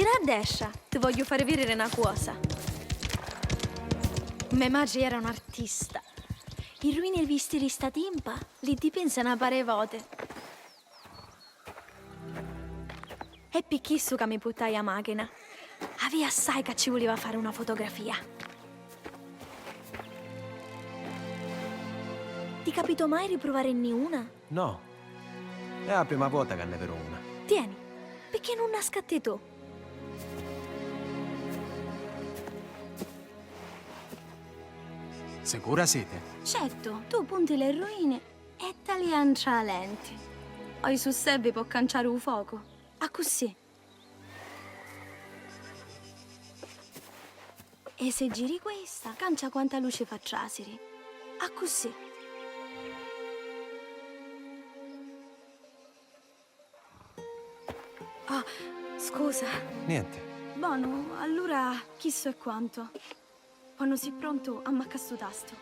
Gira a destra, ti voglio fare vedere una cosa. Mia madre era un artista. I ruini visti di sta timpa, li dipinse una pare volte. E picchisso che mi buttai a macchina. Aveva assai che ci voleva fare una fotografia. Ti capito mai riprovare una? No, è la prima volta che ne vedo una. Tieni, perché non nascatti tu? Sicura siete? Certo, tu punti le ruine e tali ancia lenti. Poi su Sebbi può canciare un fuoco. A così. E se giri questa, cancia quanta luce fa trasiri. A così. Oh, scusa. Niente. Buono, allora chi so e quanto. Quando sei pronto, ammacca sto tasto.